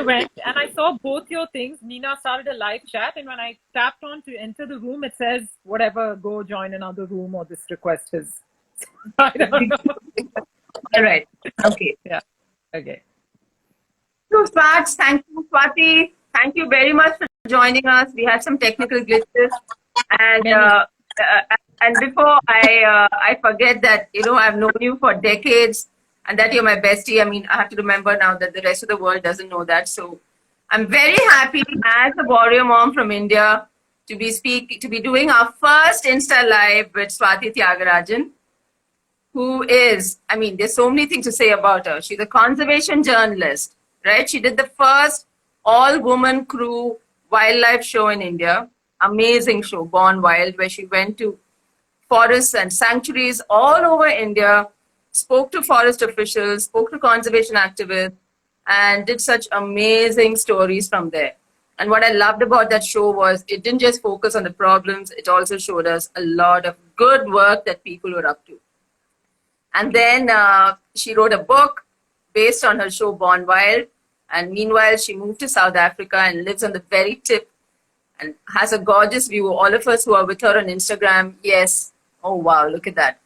went and I saw both your things. Nina started a live chat, and when I tapped on to enter the room, it says, whatever, go join another room or this request is. I don't know. All right. Okay. Yeah. Okay. So, thank you, Swati. Thank you very much for joining us. We had some technical glitches. And before I forget that, I've known you for decades and that you're my bestie. I mean, I have to remember now that the rest of the world doesn't know that. So I'm very happy as a warrior mom from India to be doing our first Insta Live with Swati Thiyagarajan, who is, I mean, there's so many things to say about her. She's a conservation journalist, right? She did the first all-woman crew wildlife show in India. Amazing show, Born Wild, where she went to forests and sanctuaries all over India, spoke to forest officials, spoke to conservation activists, and did such amazing stories from there. And what I loved about that show was it didn't just focus on the problems, it also showed us a lot of good work that people were up to. And then she wrote a book based on her show Born Wild. And meanwhile, she moved to South Africa and lives on the very tip and has a gorgeous view. All of us who are with her on Instagram, yes. Oh, wow, look at that.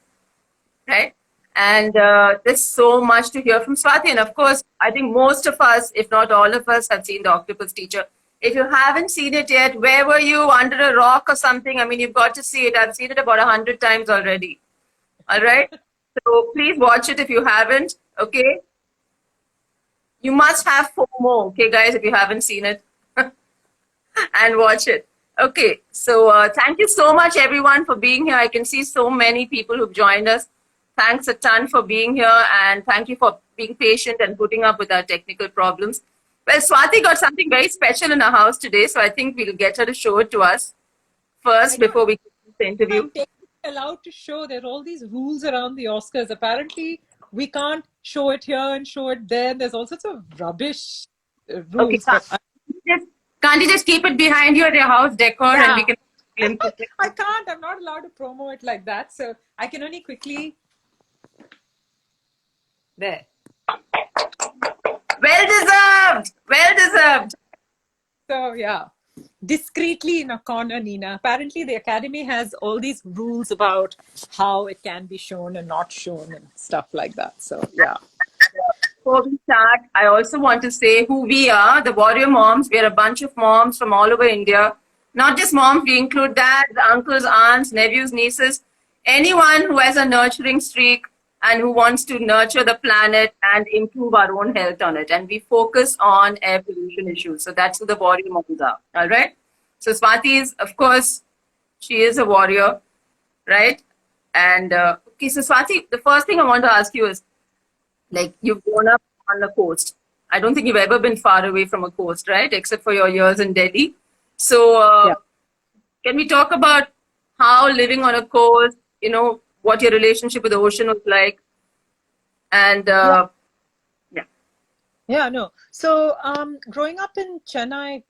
Right? And there's so much to hear from Swati. And of course, I think most of us, if not all of us, have seen The Octopus Teacher. If you haven't seen it yet, where were you? Under a rock or something? I mean, you've got to see it. I've seen it about 100 times already. All right? So please watch it if you haven't. Okay? You must have FOMO, okay, guys, if you haven't seen it. And watch it. Okay, so thank you so much, everyone, for being here. I can see so many people who've joined us. Thanks a ton for being here, and thank you for being patient and putting up with our technical problems. Well, Swati got something very special in her house today, so I think we'll get her to show it to us first before we get the interview. I'm allowed to show. There are all these rules around the Oscars. Apparently, we can't show it here and show it there. There's all sorts of rubbish rules. Okay, can't you just keep it behind you at your house decor and we can glimpse it? I can't. I'm not allowed to promo it like that. So I can only quickly... There. Well deserved. Well deserved. So, yeah. Discreetly in a corner, Nina. Apparently, the Academy has all these rules about how it can be shown and not shown and stuff like that. So, yeah. Before we start, I also want to say who we are, the Warrior Moms. We are a bunch of moms from all over India. Not just moms, we include dads, uncles, aunts, nephews, nieces, anyone who has a nurturing streak and who wants to nurture the planet and improve our own health on it. And we focus on air pollution issues. So that's who the Warrior Moms are. All right? So Swati is, of course, she is a warrior, right? And, okay, so Swati, the first thing I want to ask you is, like, you've grown up on the coast. I don't think you've ever been far away from a coast, right? Except for your years in Delhi. So Can we talk about how living on a coast, what your relationship with the ocean was like? And So growing up in Chennai,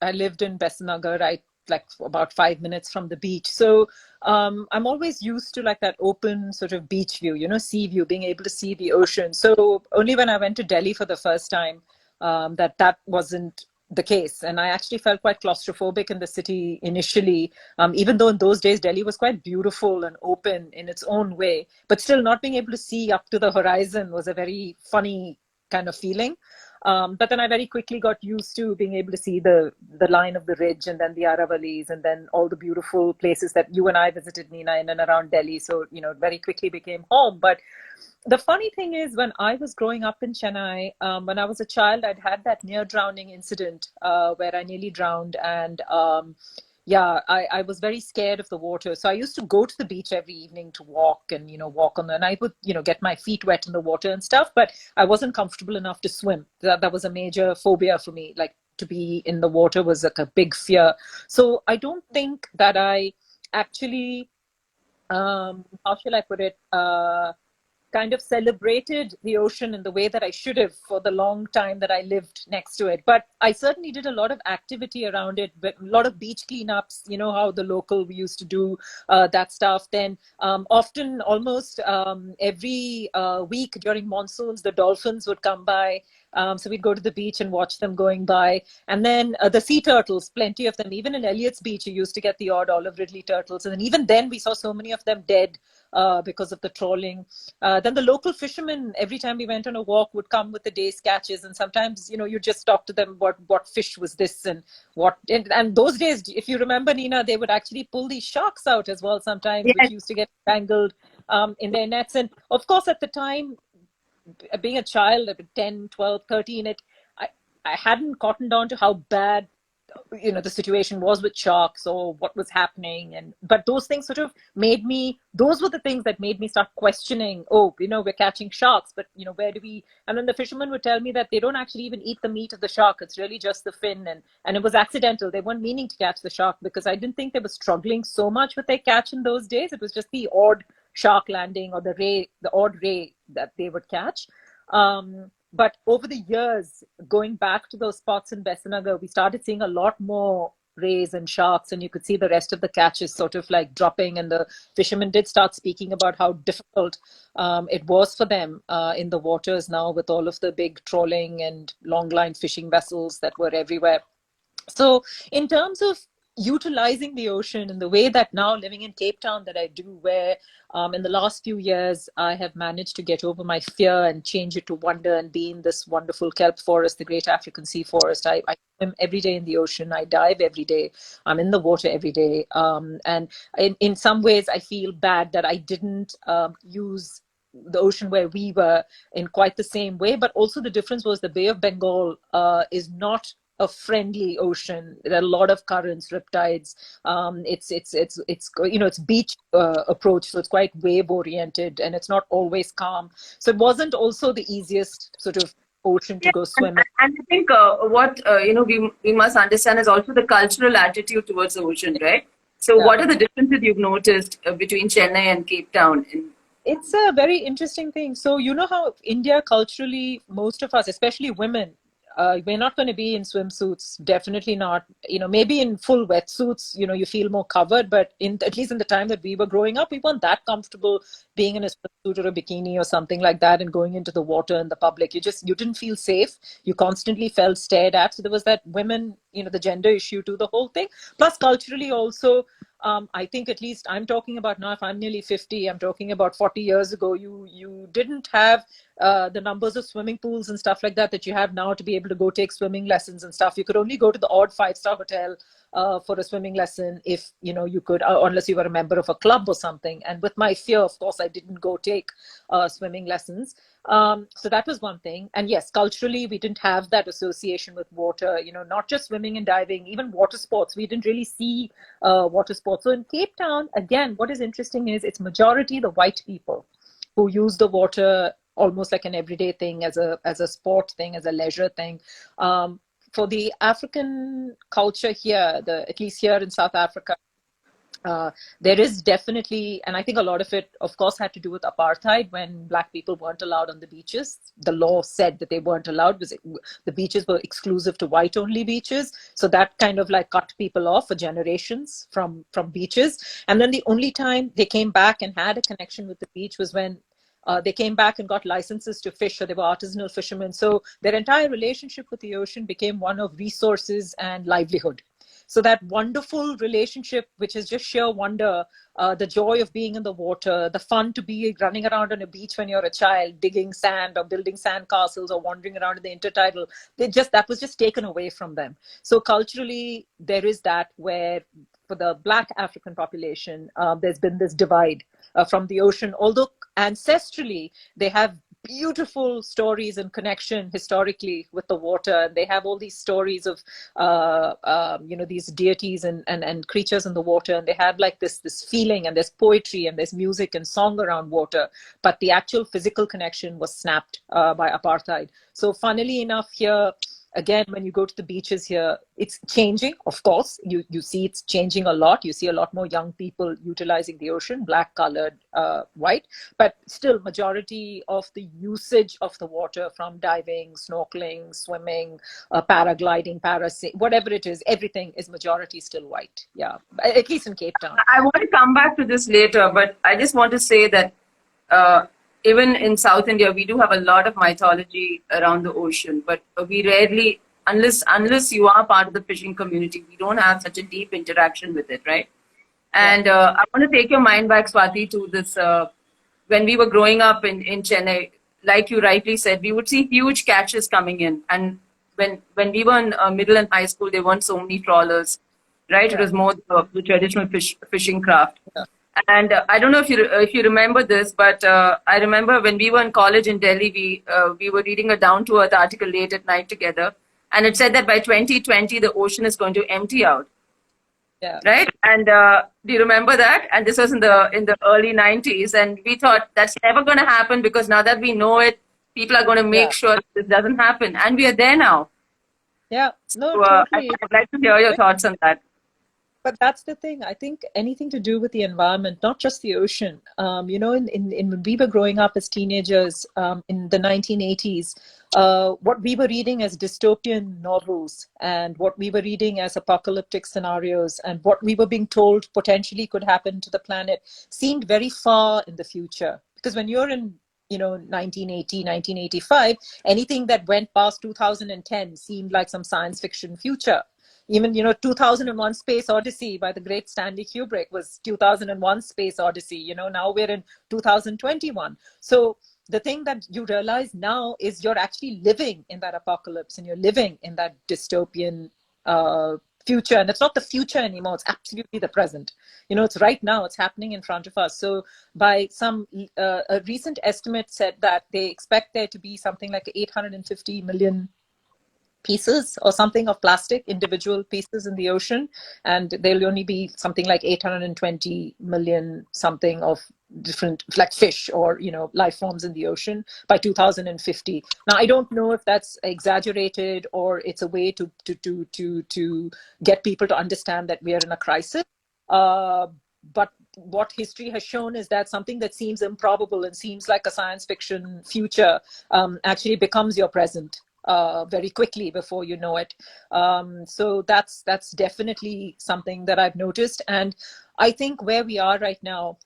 I lived in Besanagar, right? Like about 5 minutes from the beach. So I'm always used to like that open sort of beach view, sea view, being able to see the ocean. So only when I went to Delhi for the first time, that wasn't the case. And I actually felt quite claustrophobic in the city initially, even though in those days, Delhi was quite beautiful and open in its own way, but still not being able to see up to the horizon was a very funny kind of feeling. But then I very quickly got used to being able to see the line of the ridge and then the Aravalis and then all the beautiful places that you and I visited, Nina, in and around Delhi. So, very quickly became home. But the funny thing is, when I was growing up in Chennai, when I was a child, I'd had that near drowning incident where I nearly drowned. And I was very scared of the water. So I used to go to the beach every evening to walk and, walk on and I would, get my feet wet in the water and stuff, but I wasn't comfortable enough to swim. That was a major phobia for me. Like, to be in the water was like a big fear. So I don't think that I actually, how shall I put it? kind of celebrated the ocean in the way that I should have for the long time that I lived next to it. But I certainly did a lot of activity around it, but a lot of beach cleanups, you know, how the local we used to do that stuff. Then often almost every week during monsoons, the dolphins would come by. So we'd go to the beach and watch them going by. And then the sea turtles, plenty of them. Even in Elliott's Beach, you used to get the odd olive ridley turtles. And then even then, we saw so many of them dead because of the trawling. Then the local fishermen, every time we went on a walk, would come with the day's catches. And sometimes, you know, you just talk to them what fish was this and what. And those days, if you remember, Nina, they would actually pull these sharks out as well sometimes, Yes. which used to get tangled in their nets. And of course, at the time, being a child at 10, 12, 13, I hadn't cottoned on to how bad, you know, the situation was with sharks or what was happening. But those things sort of those were the things that made me start questioning, oh, you know, we're catching sharks, but, you know, where do we, and then the fishermen would tell me that they don't actually even eat the meat of the shark. It's really just the fin. And it was accidental. They weren't meaning to catch the shark, because I didn't think they were struggling so much with their catch in those days. It was just the odd shark landing or the odd ray that they would catch. But over the years, going back to those spots in Besanagar, we started seeing a lot more rays and sharks, and you could see the rest of the catches sort of like dropping. And the fishermen did start speaking about how difficult it was for them in the waters now, with all of the big trawling and long line fishing vessels that were everywhere. So in terms of utilizing the ocean in the way that now living in Cape Town that I do, where in the last few years I have managed to get over my fear and change it to wonder and be in this wonderful kelp forest, the Great African Sea Forest. I swim every day in the ocean. I dive every day. I'm in the water every day. And in some ways I feel bad that I didn't use the ocean where we were in quite the same way. But also the difference was the Bay of Bengal is not a friendly ocean. There are a lot of currents, riptides. It's you know, it's beach approach, so it's quite wave oriented, and it's not always calm. So it wasn't also the easiest sort of ocean to go swim in. And I think what you know, we must understand is also the cultural attitude towards the ocean, right? So Yeah. what are the differences you've noticed between Chennai and Cape Town? It's a very interesting thing. So you know how India culturally, most of us, especially women, we're not going to be in swimsuits. Definitely not. You know, maybe in full wetsuits, you know, you feel more covered. But at least in the time that we were growing up, we weren't that comfortable being in a swimsuit or a bikini or something like that and going into the water in the public. You didn't feel safe. You constantly felt stared at. So there was that women, you know, the gender issue to the whole thing. Plus culturally also, I think, at least I'm talking about now, if I'm nearly 50, I'm talking about 40 years ago, you didn't have the numbers of swimming pools and stuff like that you have now to be able to go take swimming lessons and stuff. You could only go to the odd 5-star hotel for a swimming lesson if, you know, you could, unless you were a member of a club or something. And with my fear, of course, I didn't go take swimming lessons. So that was one thing. And yes, culturally, we didn't have that association with water, you know, not just swimming and diving, even water sports. We didn't really see water sports. So in Cape Town, again, what is interesting is it's majority the white people who use the water almost like an everyday thing, as a sport thing, as a leisure thing. For the African culture here, at least here in South Africa, there is definitely, and I think a lot of it, of course, had to do with apartheid. When Black people weren't allowed on the beaches, the law said that they weren't allowed because the beaches were exclusive to white-only beaches. So that kind of like cut people off for generations from beaches. And then the only time they came back and had a connection with the beach was when they came back and got licenses to fish, so they were artisanal fishermen. So their entire relationship with the ocean became one of resources and livelihood. So that wonderful relationship, which is just sheer wonder, the joy of being in the water, the fun to be running around on a beach when you're a child, digging sand or building sand castles or wandering around in the intertidal, that was just taken away from them. So culturally, there is that, where for the Black African population, there's been this divide from the ocean, although ancestrally they have beautiful stories and connection historically with the water. They have all these stories of you know, these deities and creatures in the water, and they have like this feeling, and there's poetry and there's music and song around water, but the actual physical connection was snapped by apartheid. So funnily enough, here again, when you go to the beaches here, it's changing. Of course, you see it's changing a lot. You see a lot more young people utilizing the ocean, black, colored, white, but still majority of the usage of the water, from diving, snorkeling, swimming, paragliding, parasailing, whatever it is, everything is majority still white. Yeah, at least in Cape Town. I want to come back to this later, but I just want to say that uh, even in South India, we do have a lot of mythology around the ocean, but we rarely, unless you are part of the fishing community, we don't have such a deep interaction with it, right? And I want to take your mind back, Swati, to this. When we were growing up in Chennai, like you rightly said, we would see huge catches coming in. And when we were in middle and high school, there weren't so many trawlers, right? It was more the traditional fishing craft. Yeah. And I don't know if you remember this, but I remember when we were in college in Delhi, we were reading a down to earth article late at night together, and it said that by 2020 the ocean is going to empty out. Yeah. Right. And do you remember that? And this was in the early 90s, and we thought that's never going to happen, because now that we know it, people are going to make sure this doesn't happen, and we are there now. Yeah. No, So, totally. I'd like to hear your thoughts on that. But that's the thing. I think anything to do with the environment, not just the ocean. You know, when we were growing up as teenagers in the 1980s, what we were reading as dystopian novels, and what we were reading as apocalyptic scenarios, and what we were being told potentially could happen to the planet seemed very far in the future. Because when you're in 1980, 1985, anything that went past 2010 seemed like some science fiction future. Even 2001 Space Odyssey by the great Stanley Kubrick was 2001 Space Odyssey. Now we're in 2021. So the thing that you realize now is you're actually living in that apocalypse, and you're living in that dystopian future. And it's not the future anymore. It's absolutely the present. It's right now. It's happening in front of us. So by some a recent estimate said that they expect there to be something like 850 million pieces or something of plastic, individual pieces in the ocean, and there'll only be something like 820 million something of different, like fish or life forms in the ocean by 2050. Now I don't know if that's exaggerated or it's a way to get people to understand that we are in a crisis, but what history has shown is that something that seems improbable and seems like a science fiction future actually becomes your present very quickly before you know it. So that's definitely something that I've noticed. And I think where we are right now,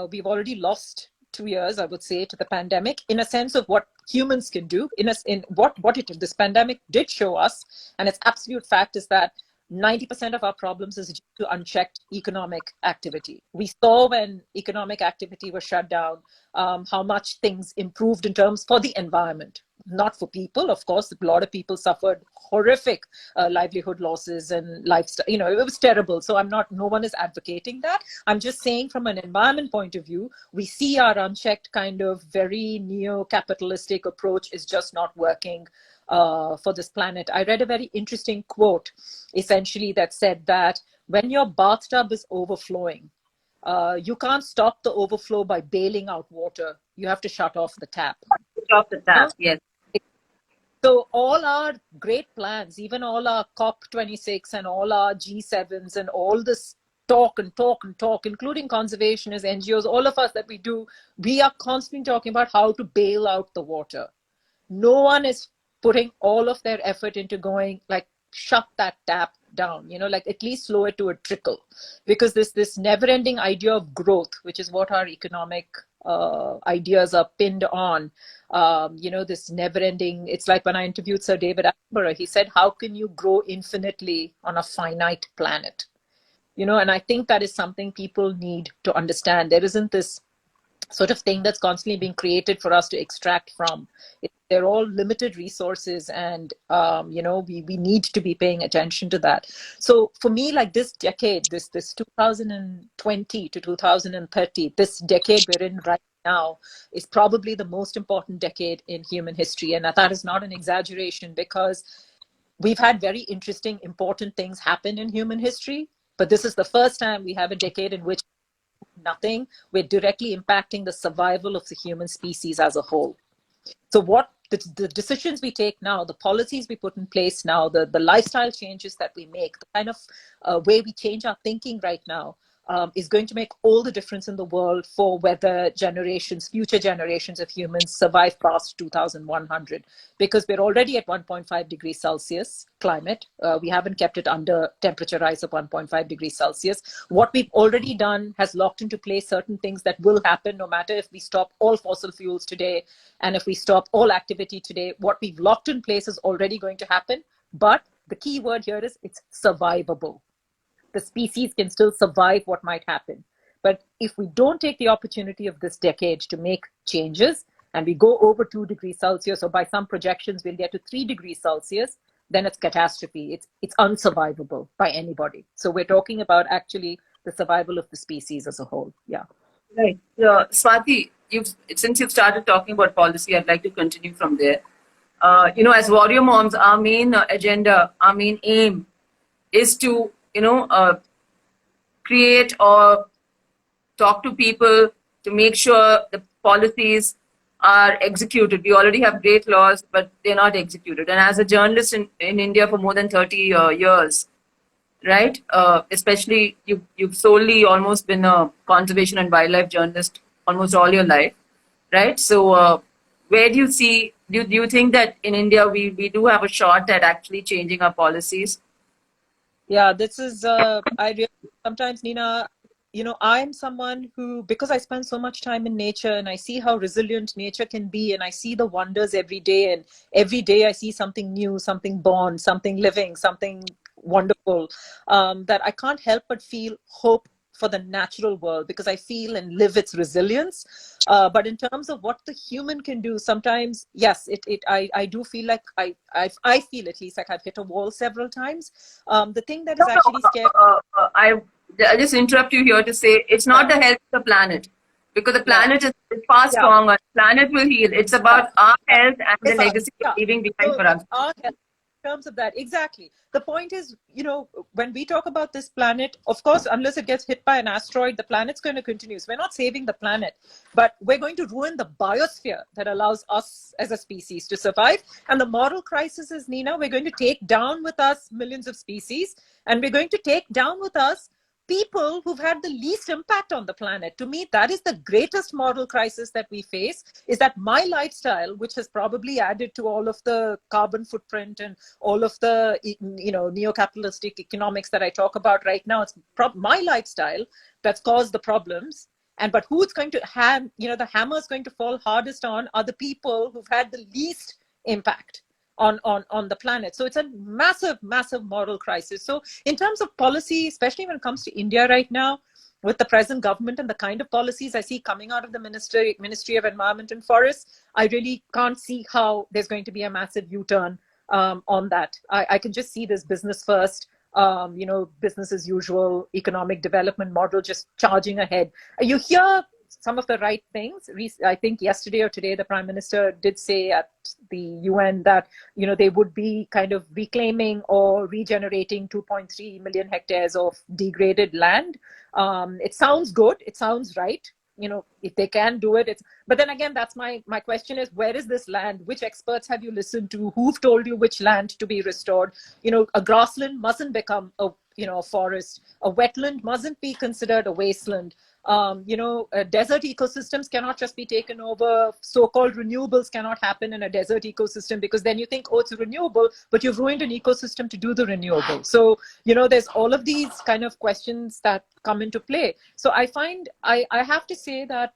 we've already lost 2 years, I would say, to the pandemic, in a sense of what humans can do. This pandemic did show us, and its absolute fact is that 90% of our problems is due to unchecked economic activity. We saw when economic activity was shut down, how much things improved in terms for the environment, not for people. Of course, a lot of people suffered horrific livelihood losses and lifestyle. It was terrible. So no one is advocating that. I'm just saying from an environment point of view, we see our unchecked kind of very neo-capitalistic approach is just not working for this planet. I read a very interesting quote, essentially, that said that when your bathtub is overflowing, you can't stop the overflow by bailing out water. You have to shut off the tap. Shut off the tap, yes. So all our great plans, even all our COP26 and all our G7s and all this talk, including conservationists, NGOs, all of us that we do, we are constantly talking about how to bail out the water. No one is putting all of their effort into going like, shut that tap down, like at least slow it to a trickle, because this never-ending idea of growth, which is what our economic ideas are pinned on, this never-ending. It's like when I interviewed Sir David Attenborough, he said, how can you grow infinitely on a finite planet? And I think that is something people need to understand. There isn't this sort of thing that's constantly being created for us to extract from. They're all limited resources, and we need to be paying attention to that. So for me, like this decade, this 2020 to 2030, this decade we're in right now is probably the most important decade in human history. And that is not an exaggeration, because we've had very interesting, important things happen in human history, but this is the first time we have a decade in which we're directly impacting the survival of the human species as a whole. So what the decisions we take now, the policies we put in place now, the lifestyle changes that we make, the kind of way we change our thinking right now, is going to make all the difference in the world for whether future generations of humans survive past 2100. Because we're already at 1.5 degrees Celsius climate. We haven't kept it under temperature rise of 1.5 degrees Celsius. What we've already done has locked into place certain things that will happen no matter if we stop all fossil fuels today and if we stop all activity today. What we've locked in place is already going to happen. But the key word here is it's survivable. The species can still survive what might happen. But if we don't take the opportunity of this decade to make changes, and we go over 2 degrees Celsius, or by some projections we'll get to 3 degrees Celsius, then it's catastrophe. It's unsurvivable by anybody. So we're talking about actually the survival of the species as a whole. Yeah. Right. Swati, since you've started talking about policy, I'd like to continue from there. As warrior moms, our main agenda, our main aim is to create or talk to people to make sure the policies are executed. We already have great laws, but they're not executed. And as a journalist in India for more than 30 years, right? Especially you've solely almost been a conservation and wildlife journalist almost all your life, right? So where do you see, do you think that in India we do have a shot at actually changing our policies? Yeah, this is, I really, sometimes, Nina, I'm someone who, because I spend so much time in nature and I see how resilient nature can be, and I see the wonders every day, and every day I see something new, something born, something living, something wonderful, that I can't help but feel hope for the natural world, because I feel and live its resilience. But in terms of what the human can do, sometimes, yes, I do feel like I feel at least like I've hit a wall several times. The thing that is actually scary. I just interrupt you here to say it's not the health of the planet, because the planet is far stronger. The planet will heal. It's about our health and the legacy we're leaving behind for us. Our health. Terms of that, exactly. The point is, when we talk about this planet, of course, unless it gets hit by an asteroid, the planet's going to continue. So we're not saving the planet, but we're going to ruin the biosphere that allows us as a species to survive. And the moral crisis is, Nina, we're going to take down with us millions of species, and we're going to take down with us people who've had the least impact on the planet. To me, that is the greatest moral crisis that we face, is that my lifestyle, which has probably added to all of the carbon footprint and all of the neo-capitalistic economics that I talk about right now, it's my lifestyle that's caused the problems. But who's going to have, the hammer is going to fall hardest on are the people who've had the least impact on the planet. So it's a massive, massive moral crisis. So in terms of policy, especially when it comes to India right now, with the present government and the kind of policies I see coming out of the Ministry of Environment and Forests, I really can't see how there's going to be a massive U-turn on that. I can just see this business first, business as usual, economic development model just charging ahead. You hear some of the right things. I think yesterday or today, the Prime Minister did say at the UN that, they would be kind of reclaiming or regenerating 2.3 million hectares of degraded land. It sounds good. It sounds right. If they can do it, but then again, that's my question is, where is this land? Which experts have you listened to? Who've told you which land to be restored? A grassland mustn't become a forest. A wetland mustn't be considered a wasteland. Desert ecosystems cannot just be taken over. So-called renewables cannot happen in a desert ecosystem, because then you think, oh, it's renewable, but you've ruined an ecosystem to do the renewable. So, there's all of these kind of questions that come into play. So I find, I have to say that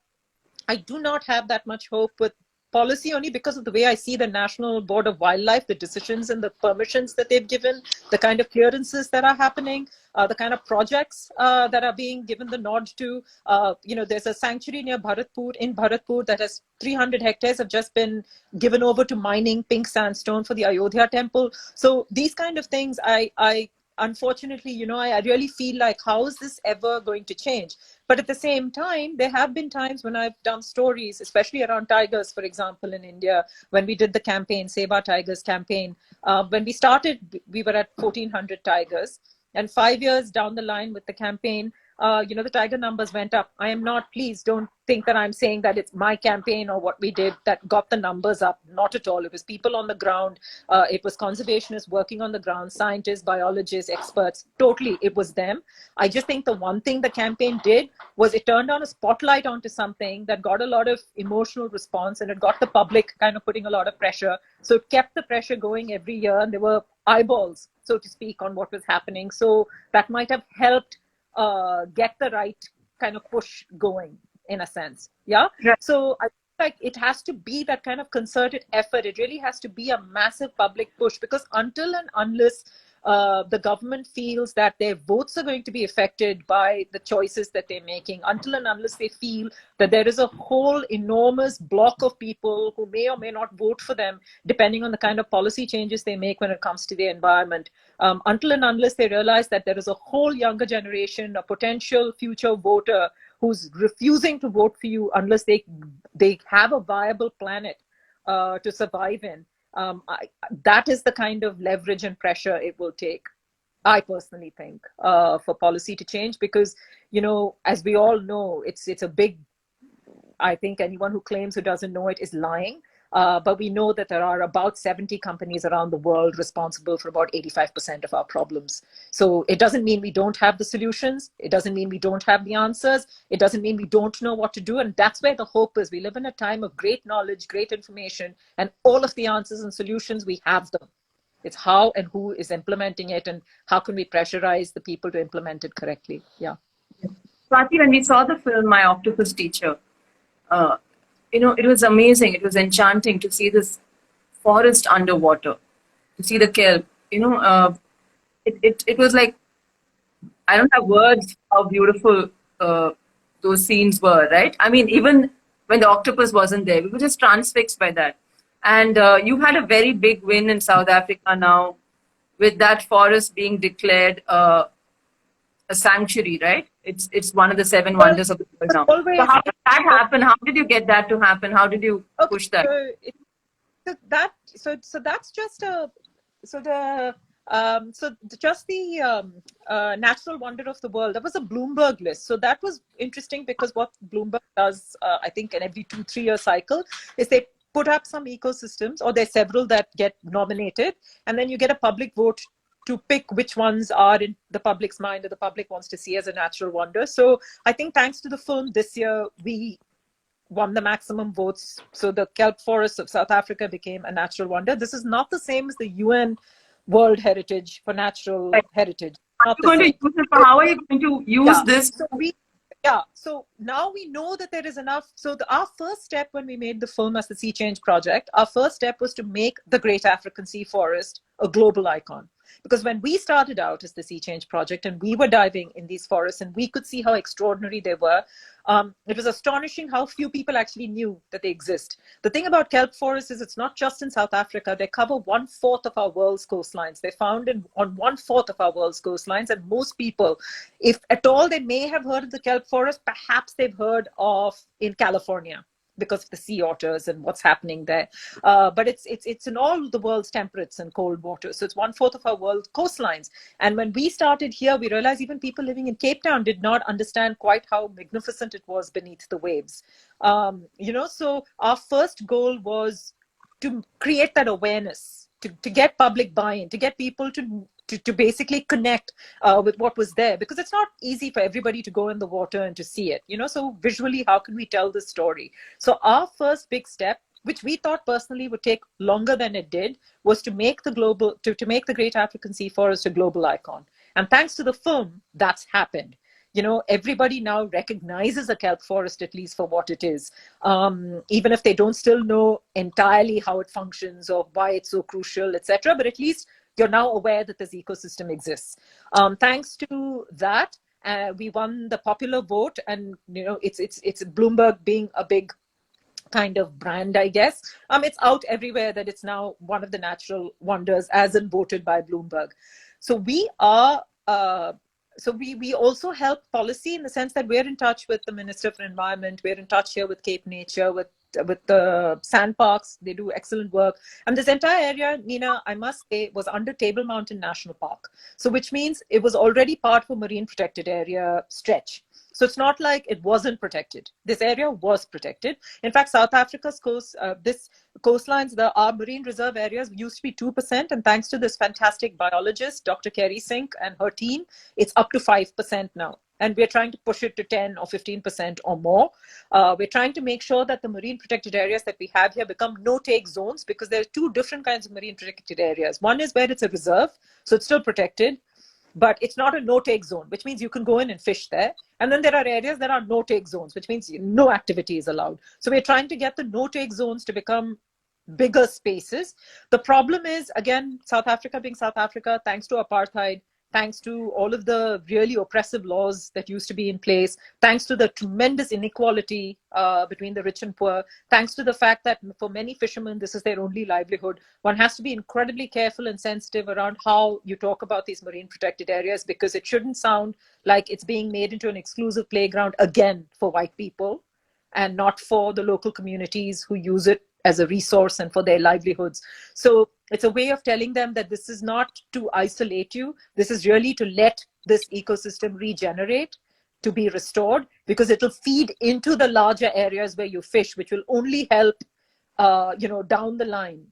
I do not have that much hope with policy, only because of the way I see the National Board of Wildlife, the decisions and the permissions that they've given, the kind of clearances that are happening, the kind of projects that are being given the nod to. There's a sanctuary near Bharatpur that has 300 hectares have just been given over to mining pink sandstone for the Ayodhya temple. So these kind of things, I unfortunately, I really feel like, how is this ever going to change? But at the same time, there have been times when I've done stories, especially around tigers, for example, in India, when we did the campaign, Save Our Tigers campaign. When we started, we were at 1,400 tigers. And 5 years down the line with the campaign, the tiger numbers went up. I am not, please don't think that I'm saying that it's my campaign or what we did that got the numbers up. Not at all. It was people on the ground. It was conservationists working on the ground, scientists, biologists, experts. Totally, it was them. I just think the one thing the campaign did was it turned on a spotlight onto something that got a lot of emotional response, and it got the public kind of putting a lot of pressure. So it kept the pressure going every year, and there were eyeballs, so to speak, on what was happening. So that might have helped get the right kind of push going, in a sense. Yeah. Right. So I like it has to be that kind of concerted effort. It really has to be a massive public push, because until and unless the government feels that their votes are going to be affected by the choices that they're making, until and unless they feel that there is a whole enormous block of people who may or may not vote for them, depending on the kind of policy changes they make when it comes to the environment, until and unless they realize that there is a whole younger generation, a potential future voter who's refusing to vote for you unless they have a viable planet to survive in. That is the kind of leverage and pressure it will take, I personally think, for policy to change, because, as we all know, it's a big, I think anyone who claims who doesn't know it is lying. But we know that there are about 70 companies around the world responsible for about 85% of our problems. So it doesn't mean we don't have the solutions. It doesn't mean we don't have the answers. It doesn't mean we don't know what to do. And that's where the hope is. We live in a time of great knowledge, great information, and all of the answers and solutions, we have them. It's how and who is implementing it, and how can we pressurize the people to implement it correctly. Yeah. Swati, when we saw the film My Octopus Teacher, it was amazing. It was enchanting to see this forest underwater, to see the kelp. It was like, I don't have words how beautiful those scenes were, right? I mean, even when the octopus wasn't there, we were just transfixed by that. And you had a very big win in South Africa now, with that forest being declared a sanctuary, right? It's one of the 7 wonders of the world now. So how did that happen? How did you get that to happen? How did you push that? So that's just the natural wonder of the world. That was a Bloomberg list. So that was interesting, because what Bloomberg does, I think, in every 2-3 year cycle, is they put up some ecosystems, or there's several that get nominated, and then you get a public vote to pick which ones are in the public's mind or the public wants to see as a natural wonder. So I think thanks to the film this year, we won the maximum votes. So the kelp forests of South Africa became a natural wonder. This is not the same as the UN World Heritage for Natural Heritage. How are you going to use this? So now we know that there is enough. So our first step when we made the film as the Sea Change Project, our first step was to make the Great African Sea Forest a global icon. Because when we started out as the Sea Change Project and we were diving in these forests and we could see how extraordinary they were, it was astonishing how few people actually knew that they exist. The thing about kelp forests is it's not just in South Africa. They cover 1/4 of our world's coastlines. They're found on 1/4 of our world's coastlines. And most people, if at all they may have heard of the kelp forest, perhaps they've heard of in California, because of the sea otters and what's happening there. But it's in all the world's temperates and cold water. So it's 1/4 of our world's coastlines. And when we started here, we realized even people living in Cape Town did not understand quite how magnificent it was beneath the waves. So our first goal was to create that awareness, to get public buy-in, to get people to basically connect with what was there, because it's not easy for everybody to go in the water and to see it, so visually, how can we tell this story? So our first big step, which we thought personally would take longer than it did, was to make to make the Great African Sea Forest a global icon. And thanks to the film, that's happened. Everybody now recognizes a kelp forest, at least for what it is, even if they don't still know entirely how it functions or why it's so crucial, etc. But at least you're now aware that this ecosystem exists. Thanks to that, we won the popular vote, and it's Bloomberg being a big kind of brand, I guess. It's out everywhere that it's now one of the natural wonders, as in voted by Bloomberg. So we are so we also help policy in the sense that we're in touch with the Minister for Environment. We're in touch here with Cape Nature, with the sand parks. They do excellent work. And this entire area, Nina, I must say, was under Table Mountain National Park. So which means it was already part of a marine protected area stretch. So it's not like it wasn't protected. This area was protected. In fact, South Africa's coastlines, our marine reserve areas used to be 2%. And thanks to this fantastic biologist, Dr. Kerry Sink, and her team, it's up to 5% now. And we're trying to push it to 10 or 15% or more. We're trying to make sure that the marine protected areas that we have here become no-take zones, because there are two different kinds of marine protected areas. One is where it's a reserve, so it's still protected, but it's not a no-take zone, which means you can go in and fish there. And then there are areas that are no-take zones, which means no activity is allowed. So we're trying to get the no-take zones to become bigger spaces. The problem is, again, South Africa being South Africa, thanks to apartheid, thanks to all of the really oppressive laws that used to be in place, thanks to the tremendous inequality between the rich and poor, thanks to the fact that for many fishermen, this is their only livelihood. One has to be incredibly careful and sensitive around how you talk about these marine protected areas, because it shouldn't sound like it's being made into an exclusive playground again for white people and not for the local communities who use it as a resource and for their livelihoods. So it's a way of telling them that this is not to isolate you. This is really to let this ecosystem regenerate, to be restored, because it'll feed into the larger areas where you fish, which will only help, down the line,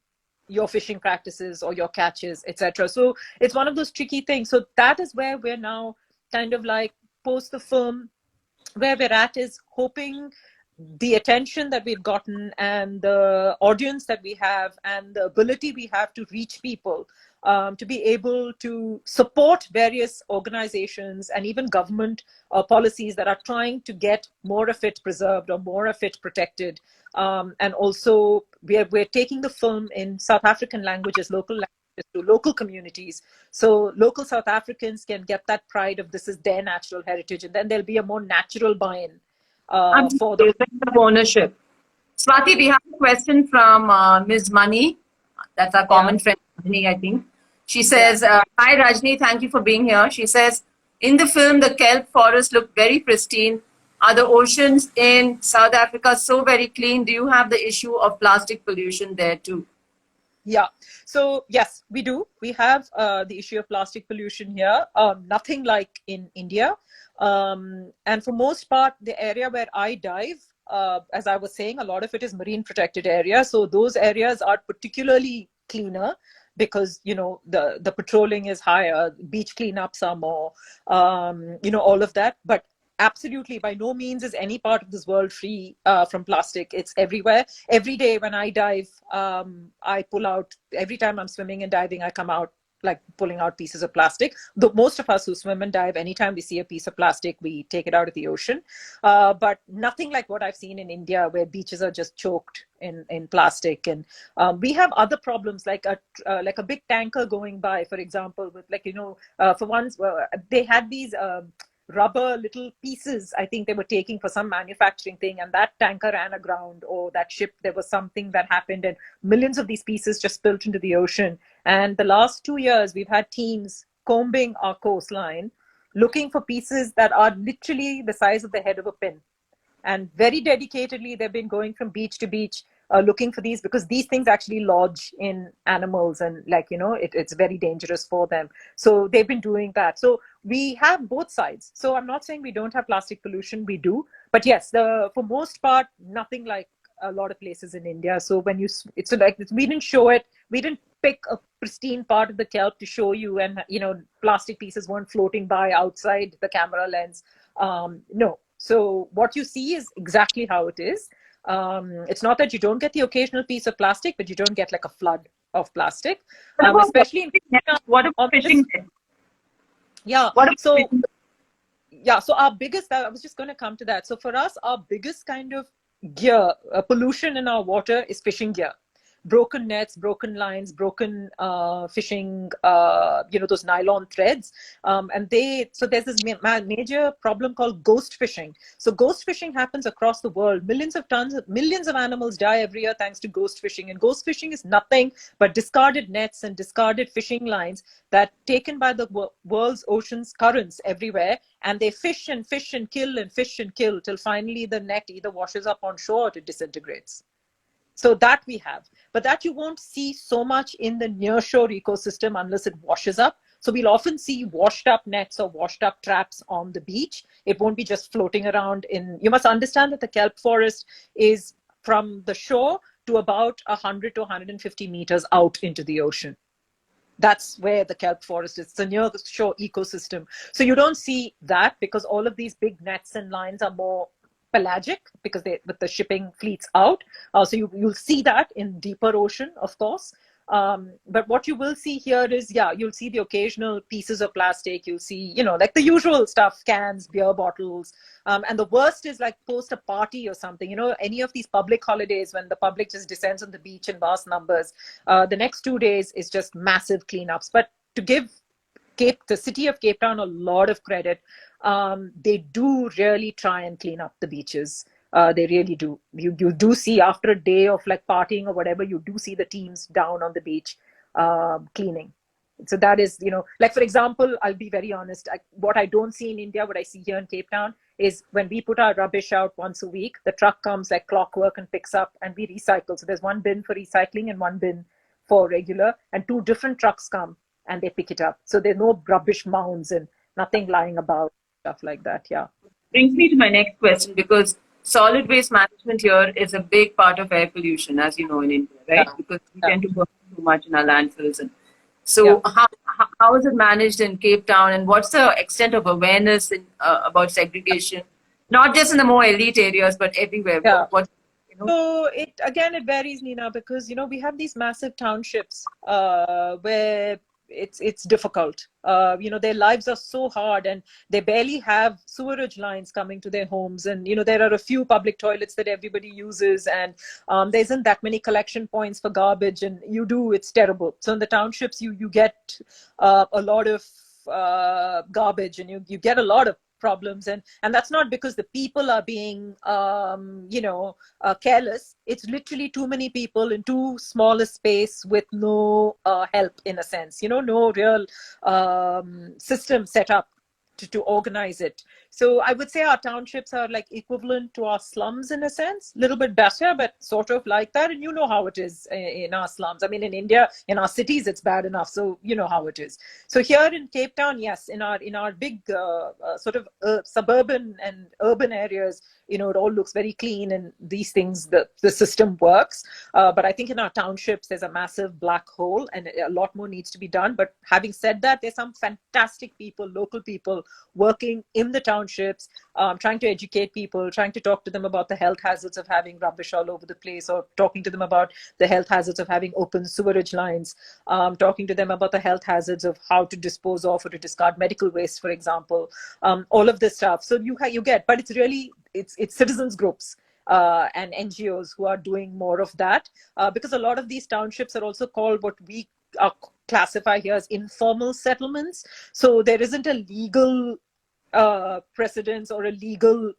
your fishing practices or your catches, etc. So it's one of those tricky things. So that is where we're now kind of like post the film, where we're at is hoping the attention that we've gotten and the audience that we have and the ability we have to reach people, to be able to support various organizations and even government policies that are trying to get more of it preserved or more of it protected. And also we're taking the film in South African languages, local languages, to local communities. So local South Africans can get that pride of this is their natural heritage, and then there'll be a more natural buy-in for the ownership. Swati, we have a question from Ms. Mani. That's our common friend, Rajni, I think. She says, hi Rajni, thank you for being here. She says, in the film, the kelp forests look very pristine. Are the oceans in South Africa so very clean? Do you have the issue of plastic pollution there too? Yeah, so yes, we do. We have the issue of plastic pollution here. Nothing like in India. And for most part, the area where I dive, as I was saying, a lot of it is marine protected area. So those areas are particularly cleaner because, the patrolling is higher, beach cleanups are more, all of that. But absolutely, by no means is any part of this world free from plastic. It's everywhere. Every day when I dive, I pull out, every time I'm swimming and diving, I come out like pulling out pieces of plastic. Though most of us who swim and dive, anytime we see a piece of plastic, we take it out of the ocean. But nothing like what I've seen in India, where beaches are just choked in plastic. And we have other problems, like a big tanker going by, for example, with for once, they had these rubber little pieces, I think they were taking for some manufacturing thing, and that tanker ran aground, or that ship, there was something that happened, and millions of these pieces just spilled into the ocean. And the last 2 years, we've had teams combing our coastline, looking for pieces that are literally the size of the head of a pin. And very dedicatedly, they've been going from beach to beach, looking for these, because these things actually lodge in animals, and it's very dangerous for them. So they've been doing that. So we have both sides. So I'm not saying we don't have plastic pollution, we do. But yes, for most part, nothing like a lot of places in India. So when it's like, we didn't show it, we didn't pick a pristine part of the kelp to show you, and plastic pieces weren't floating by outside the camera lens. No. So what you see is exactly how it is. It's not that you don't get the occasional piece of plastic, but you don't get like a flood of plastic, especially in what about fishing? Yeah. So our biggest, I was just going to come to that. So for us, our biggest kind of gear, pollution in our water is fishing gear. broken nets, broken lines, broken fishing, those nylon threads. So there's this major problem called ghost fishing. So ghost fishing happens across the world. Millions of animals die every year thanks to ghost fishing. And ghost fishing is nothing but discarded nets and discarded fishing lines that taken by the world's oceans currents everywhere, and they fish and fish and kill and fish and kill till finally the net either washes up on shore or it disintegrates. So that we have, but that you won't see so much in the nearshore ecosystem unless it washes up. So we'll often see washed up nets or washed up traps on the beach. It won't be just floating around you must understand that the kelp forest is from the shore to about 100 to 150 meters out into the ocean. That's where the kelp forest is. It's a near shore ecosystem. So you don't see that because all of these big nets and lines are more pelagic because with the shipping fleets out. So you'll see that in deeper ocean, of course. But what you will see here is, you'll see the occasional pieces of plastic. You'll see, like the usual stuff, cans, beer bottles. And the worst is like post a party or something, any of these public holidays when the public just descends on the beach in vast numbers. The next 2 days is just massive cleanups. But to give the city of Cape Town a lot of credit, they do really try and clean up the beaches. They really do. You do see after a day of like partying or whatever, you do see the teams down on the beach cleaning. So that is, like for example, I'll be very honest, what I don't see in India, what I see here in Cape Town is when we put our rubbish out once a week, the truck comes like clockwork and picks up and we recycle. So there's one bin for recycling and one bin for regular, and 2 different trucks come and they pick it up. So there's no rubbish mounds and nothing lying about, stuff like that. Yeah. Brings me to my next question, because solid waste management here is a big part of air pollution, as you know, in India, right? Yeah. Because we tend to burn too much in our landfills. So how is it managed in Cape Town, and what's the extent of awareness about segregation, not just in the more elite areas, but everywhere? Yeah. So it varies, Nina, because, we have these massive townships where it's difficult. Their lives are so hard and they barely have sewerage lines coming to their homes. And, there are a few public toilets that everybody uses, and there isn't that many collection points for garbage, and it's terrible. So in the townships, you get a lot of garbage, and you get a lot of problems, and that's not because the people are being careless. It's literally too many people in too small a space with no help, in a sense, no real system set up to organize it. So I would say our townships are like equivalent to our slums in a sense, a little bit better, but sort of like that. And you know how it is in our slums. I mean, in India, in our cities, it's bad enough. So you know how it is. So here in Cape Town, yes, in our big sort of suburban and urban areas, it all looks very clean, and these things, the system works. But I think in our townships, there's a massive black hole, and a lot more needs to be done. But having said that, there's some fantastic people, local people, working in the townships, trying to educate people, trying to talk to them about the health hazards of having rubbish all over the place, or talking to them about the health hazards of having open sewerage lines, talking to them about the health hazards of how to dispose of or to discard medical waste, for example, all of this stuff. So you get, but it's really, it's citizens groups and NGOs who are doing more of that, because a lot of these townships are also called what we classify here as informal settlements. So there isn't a legal precedence or a legal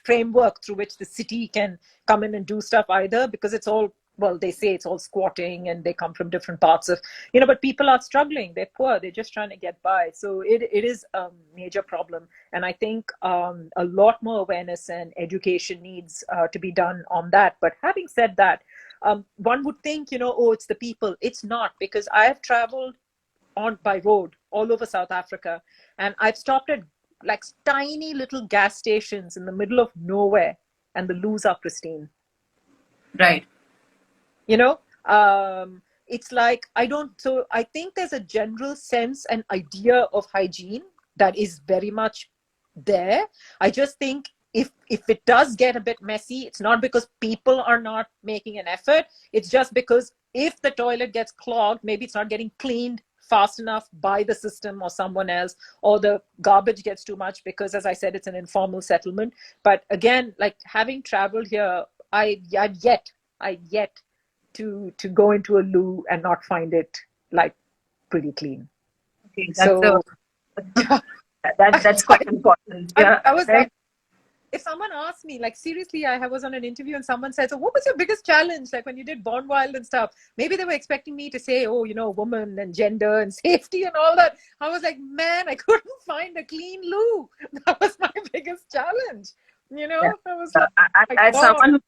framework through which the city can come in and do stuff either, because it's all, well, they say it's all squatting and they come from different parts of, but people are struggling. They're poor. They're just trying to get by. So it is a major problem. And I think a lot more awareness and education needs to be done on that. But having said that, one would think, it's the people. It's not, because I have traveled by road all over South Africa, and I've stopped at like tiny little gas stations in the middle of nowhere, and the loos are pristine. Right. It's like, so I think there's a general sense and idea of hygiene that is very much there. I just think if it does get a bit messy, it's not because people are not making an effort. It's just because if the toilet gets clogged, maybe it's not getting cleaned fast enough by the system or someone else, or the garbage gets too much because, as I said, it's an informal settlement. But again, like having traveled here, I've yet to go into a loo and not find it like pretty clean. Okay, So that's quite important. Yeah. I was like, if someone asked me, like seriously, I was on an interview and someone said, so what was your biggest challenge? Like when you did Born Wild and stuff, maybe they were expecting me to say, oh, woman and gender and safety and all that. I was like, man, I couldn't find a clean loo. That was my biggest challenge. Yeah. I was like, As someone who's,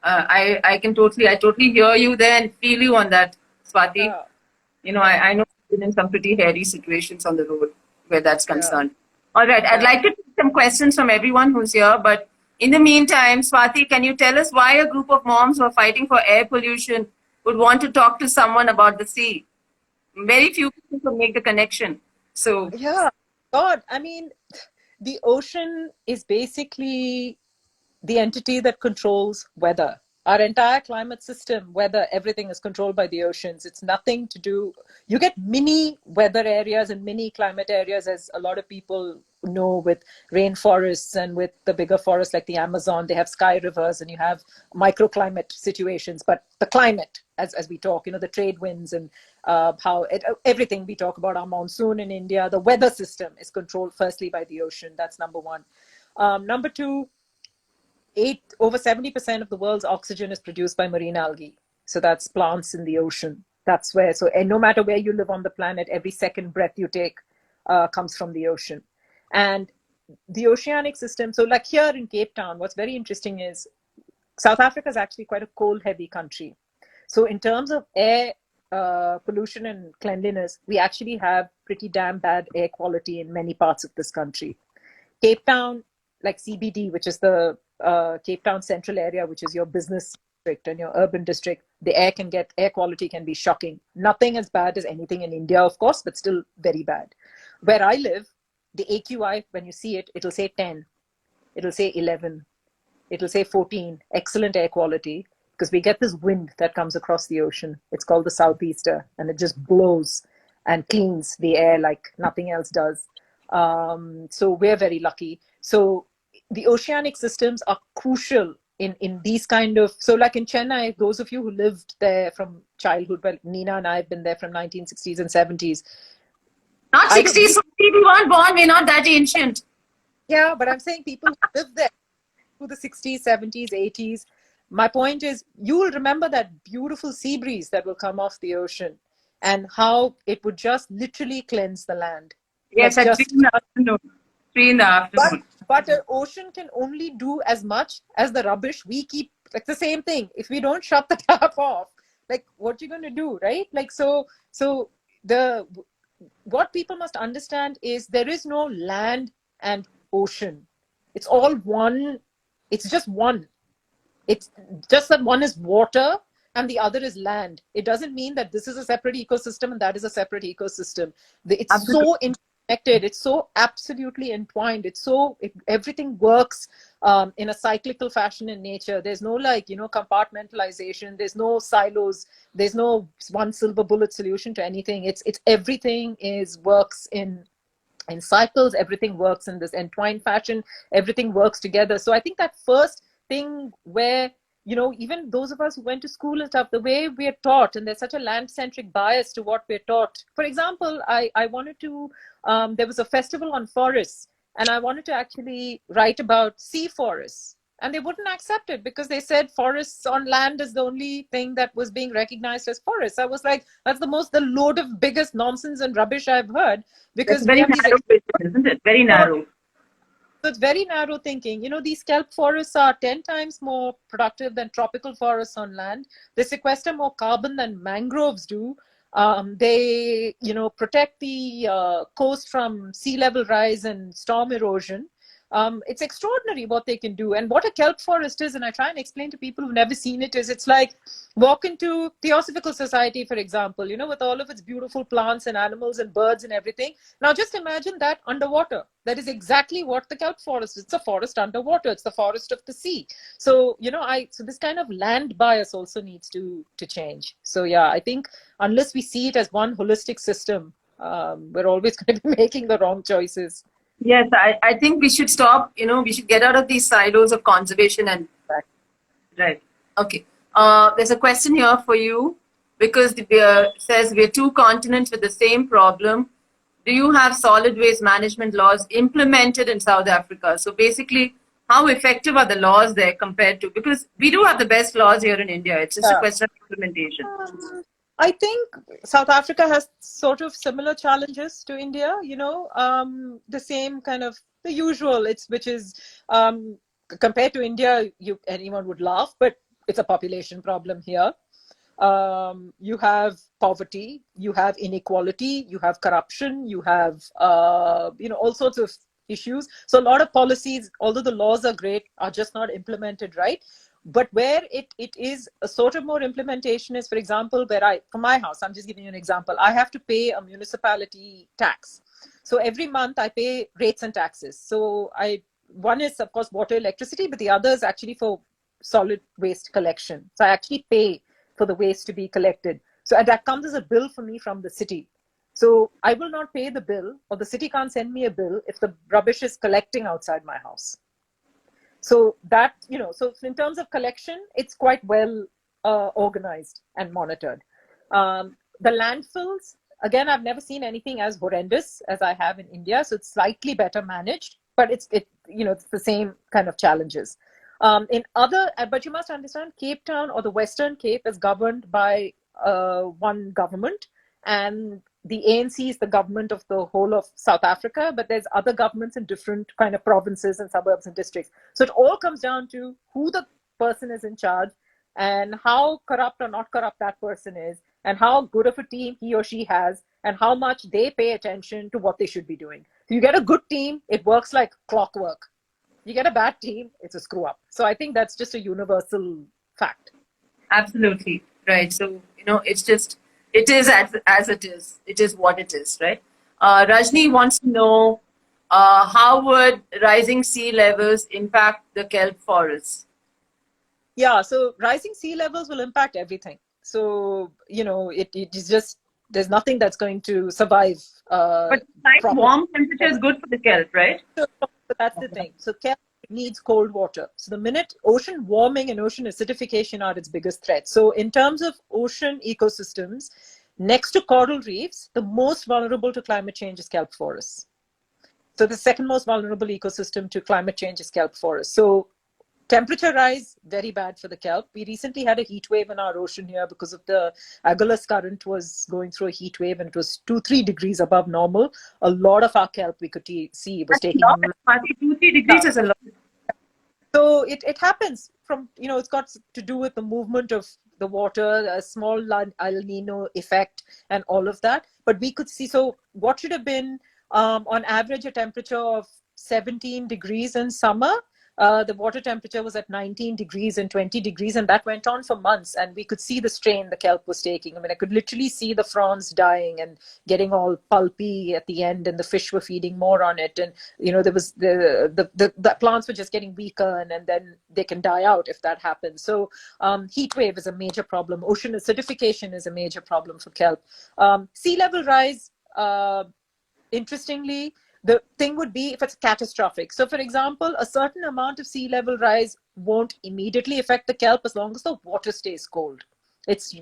I totally hear you there and feel you on that, Swati. I know you've been in some pretty hairy situations on the road where that's concerned. All right, I'd like to take some questions from everyone who's here, but in the meantime, Swati, can you tell us why a group of moms who are fighting for air pollution would want to talk to someone about the sea? Very few people can make the connection. So God, I mean, the ocean is basically the entity that controls weather. Our entire climate system, weather, everything is controlled by the oceans. It's nothing to do. You get mini weather areas and mini climate areas, as a lot of people know, with rainforests and with the bigger forests like the Amazon. They have sky rivers and you have microclimate situations. But the climate, as we talk, the trade winds and everything we talk about, our monsoon in India, the weather system is controlled firstly by the ocean. That's number one. Number two, over 70% of the world's oxygen is produced by marine algae. So that's plants in the ocean. That's where, and no matter where you live on the planet, every second breath you take comes from the ocean. And the oceanic system, so like here in Cape Town, what's very interesting is South Africa is actually quite a cold heavy country. So in terms of air pollution and cleanliness, we actually have pretty damn bad air quality in many parts of this country. Cape Town, like CBD, which is the Cape Town central area, which is your business district and your urban district, the air quality can be shocking. Nothing as bad as anything in India, of course, but still very bad. Where I live, the AQI, when you see it, it'll say 10, it'll say 11, it'll say 14, excellent air quality, because we get this wind that comes across the ocean. It's called the southeaster, and it just blows and cleans the air like nothing else does. So we're very lucky. So the oceanic systems are crucial in these kind of, so like in Chennai, those of you who lived there from childhood, well, Nina and I have been there from 1960s and 70s. Not 60s, we weren't born, we're not that ancient. Yeah, but I'm saying people who lived there through the 60s, 70s, 80s. My point is, you will remember that beautiful sea breeze that will come off the ocean and how it would just literally cleanse the land. Yes, at 3 in the afternoon. 3 in the afternoon. But an ocean can only do as much as the rubbish we keep. Like the same thing. If we don't shut the tap off, like what you're going to do, right? Like what people must understand is there is no land and ocean. It's all one. It's just one. It's just that one is water and the other is land. It doesn't mean that this is a separate ecosystem and that is a separate ecosystem. It's Absolutely. So interconnected. It's so absolutely entwined. Everything works in a cyclical fashion in nature. There's no compartmentalization. There's no silos. There's no one silver bullet solution to anything. It's everything works in cycles. Everything works in this entwined fashion. Everything works together. So I think that first thing where, even those of us who went to school and stuff, the way we are taught, and there's such a land-centric bias to what we're taught. For example, I wanted to, there was a festival on forests, and I wanted to actually write about sea forests. And they wouldn't accept it because they said forests on land is the only thing that was being recognized as forests. I was like, that's the load of biggest nonsense and rubbish I've heard. Because it's very narrow, isn't it? Very narrow. So it's very narrow thinking. These kelp forests are 10 times more productive than tropical forests on land. They sequester more carbon than mangroves do. They, protect the coast from sea level rise and storm erosion. It's extraordinary what they can do. And what a kelp forest is, and I try and explain to people who've never seen it, is it's like walk into Theosophical Society, for example, with all of its beautiful plants and animals and birds and everything. Now just imagine that underwater. That is exactly what the kelp forest is. It's a forest underwater. It's the forest of the sea. So, so this kind of land bias also needs to change. So yeah, I think unless we see it as one holistic system, we're always going to be making the wrong choices. Yes, I think we should stop, we should get out of these silos of conservation and... Right. Okay. There's a question here for you because it says we're two continents with the same problem. Do you have solid waste management laws implemented in South Africa? So basically, how effective are the laws there compared to, because we do have the best laws here in India. It's just a question of implementation. I think South Africa has sort of similar challenges to India, the same kind of the usual, which is compared to India, anyone would laugh, but it's a population problem here. You have poverty, you have inequality, you have corruption, you have, all sorts of issues. So a lot of policies, although the laws are great, are just not implemented right. But where it is a sort of more implementation is, for example, for my house, I'm just giving you an example, I have to pay a municipality tax. So every month I pay rates and taxes. So one is, of course, water, electricity, but the other is actually for solid waste collection. So I actually pay for the waste to be collected. So that comes as a bill for me from the city. So I will not pay the bill, or the city can't send me a bill if the rubbish is collecting outside my house. So that, so in terms of collection, it's quite well organized and monitored. The landfills, again, I've never seen anything as horrendous as I have in India. So it's slightly better managed, but it's the same kind of challenges. But you must understand, Cape Town or the Western Cape is governed by one government, and the ANC is the government of the whole of South Africa, but there's other governments in different kind of provinces and suburbs and districts. So it all comes down to who the person is in charge and how corrupt or not corrupt that person is, and how good of a team he or she has, and how much they pay attention to what they should be doing. So you get a good team, it works like clockwork. You get a bad team, it's a screw up. So I think that's just a universal fact. Absolutely. Right. So, it is as it is. It is what it is, right? Rajni wants to know, how would rising sea levels impact the kelp forests? Yeah, so rising sea levels will impact everything. So, it is just, there's nothing that's going to survive. But warm temperature is good for the kelp, right? So that's the thing. So kelp needs cold water. So the minute ocean warming and ocean acidification are its biggest threats. So in terms of ocean ecosystems, next to coral reefs, the most vulnerable to climate change is kelp forests. So the second most vulnerable ecosystem to climate change is kelp forests. So temperature rise, very bad for the kelp. We recently had a heat wave in our ocean here because of the Agulhas current was going through a heat wave, and it was 2-3 degrees above normal. A lot of our kelp we could see was taking 2-3 degrees is a lot. So it happens from, it's got to do with the movement of the water, a small El Nino effect and all of that. But we could see, so what should have been on average a temperature of 17 degrees in summer, the water temperature was at 19 degrees and 20 degrees, and that went on for months. And we could see the strain the kelp was taking. I mean, I could literally see the fronds dying and getting all pulpy at the end, and the fish were feeding more on it. And, there was the plants were just getting weaker, and then they can die out if that happens. So heat wave is a major problem. Ocean acidification is a major problem for kelp. Sea level rise, interestingly, the thing would be if it's catastrophic. So for example, a certain amount of sea level rise won't immediately affect the kelp as long as the water stays cold. It's,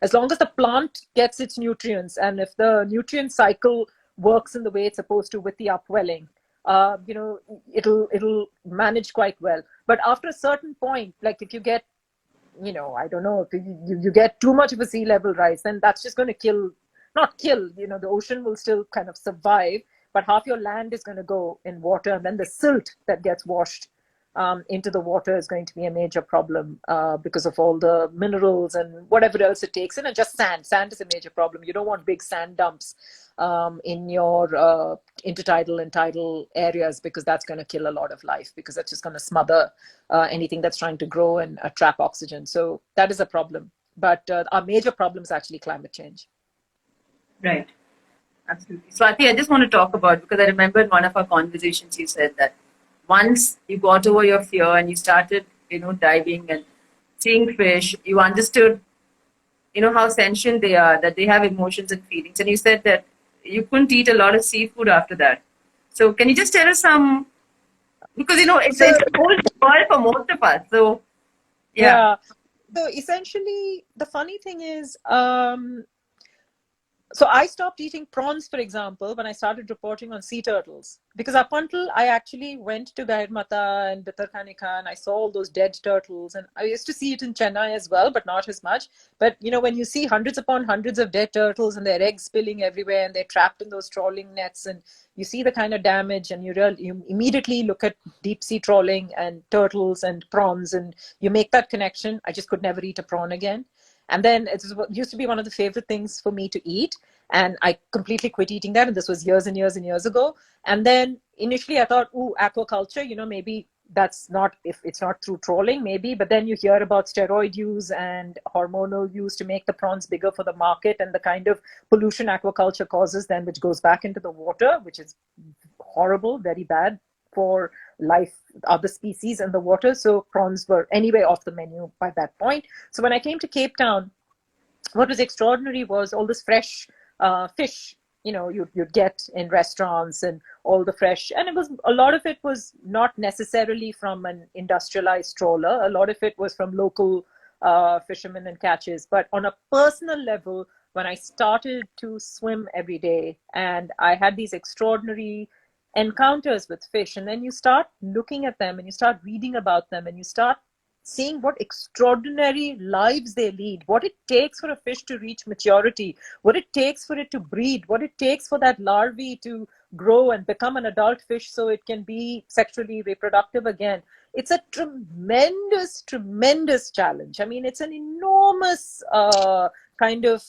as long as the plant gets its nutrients, and if the nutrient cycle works in the way it's supposed to with the upwelling, it'll manage quite well. But after a certain point, like if you get, I don't know, if you get too much of a sea level rise, then that's just going to not kill, the ocean will still kind of survive, but half your land is going to go in water, and then the silt that gets washed into the water is going to be a major problem because of all the minerals and whatever else it takes. And just sand. Sand is a major problem. You don't want big sand dumps in your intertidal and tidal areas, because that's going to kill a lot of life, because that's just going to smother anything that's trying to grow and trap oxygen. So that is a problem. But our major problem is actually climate change. Right. Absolutely. Swati, I just want to talk about, because I remember in one of our conversations you said that once you got over your fear and you started, diving and seeing fish, you understood, how sentient they are, that they have emotions and feelings. And you said that you couldn't eat a lot of seafood after that. So can you just tell us some, because, it's a whole world for most of us. So, yeah. So essentially, the funny thing is, so I stopped eating prawns, for example, when I started reporting on sea turtles. Because up until I actually went to Gairmata and Bitarkanika and I saw all those dead turtles, and I used to see it in Chennai as well, but not as much. But you know, when you see hundreds upon hundreds of dead turtles and their eggs spilling everywhere and they're trapped in those trawling nets, and you see the kind of damage, and you immediately look at deep sea trawling and turtles and prawns, and you make that connection. I just could never eat a prawn again. And then it used to be one of the favorite things for me to eat. And I completely quit eating that. And this was years and years and years ago. And then initially I thought, ooh, aquaculture, you know, maybe that's not, if it's not through trolling, maybe. But then you hear about steroid use and hormonal use to make the prawns bigger for the market, and the kind of pollution aquaculture causes then, which goes back into the water, which is horrible, very bad for life, other species in the water. So prawns were anyway off the menu by that point. So when I came to Cape Town, what was extraordinary was all this fresh fish, you know, you'd get in restaurants, and all the fresh, and it was, a lot of it was not necessarily from an industrialized trawler. A lot of it was from local fishermen and catches. But on a personal level, when I started to swim every day and I had these extraordinary encounters with fish, and then you start looking at them and you start reading about them and you start seeing what extraordinary lives they lead, what it takes for a fish to reach maturity, what it takes for it to breed, what it takes for that larvae to grow and become an adult fish so it can be sexually reproductive again. It's a tremendous, tremendous challenge. I mean, it's an enormous kind of